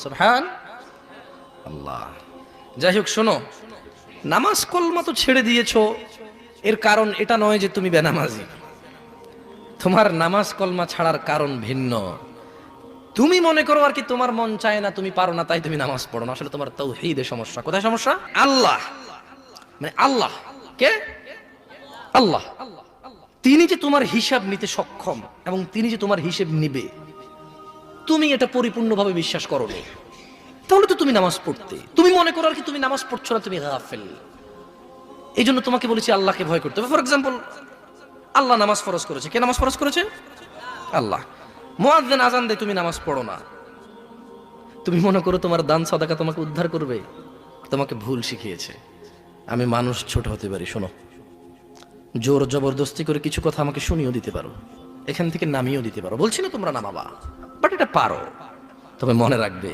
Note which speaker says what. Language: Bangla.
Speaker 1: সুবহান আল্লাহ। যাই হোক, শোনো, নামাজ কলমা তো ছেড়ে দিয়েছো, এর কারণ এটা নয় যে তুমি বেনামাজি। তোমার নামাজ কলমা ছাড়ার কারণ ভিন্ন। তুমি মনে করো আর কি তোমার মন চায় না, তুমি পারো না, তাই তুমি নামাজ পড়ো না। আসলে তোমার তাওহীদে সমস্যা। কোথায় সমস্যা? আল্লাহ মানে আল্লাহ কে? আল্লাহ। তিনি যে তোমার হিসাব নিতে সক্ষম এবং তিনি যে তোমার হিসেব নিবে, তুমি এটা পরিপূর্ণভাবে বিশ্বাস করো না, তাহলে তো তুমি নামাজ পড়তে। তুমি মনে করো আর কি তুমি নামাজ পড়ছো না, তুমি গাফেল। এই জন্য তোমাকে বলেছি আল্লাহকে ভয় করতে হবে। ফর এক্সাম্পল, আল্লাহ নামাজ ফরজ করেছে। কে নামাজ ফরজ করেছে? আল্লাহ। মুয়াজ্জিন আজান দেয়, তুমি নামাজ পড়ো না। তুমি মনে করো তোমার দান সাদাকা তোমাকে উদ্ধার করবে, তোমাকে ভুল শিখিয়েছে। আমি মানুষ, ছোট হতে পারি। শোনো, জোর জবরদস্তি করে কিছু কথা আমাকে শুনিয়েও দিতে পারো, এখান থেকে নামিয়েও দিতে পারো। বলছি না তোমরা নামাবা, বাট এটা পারো। তবে মনে রাখবে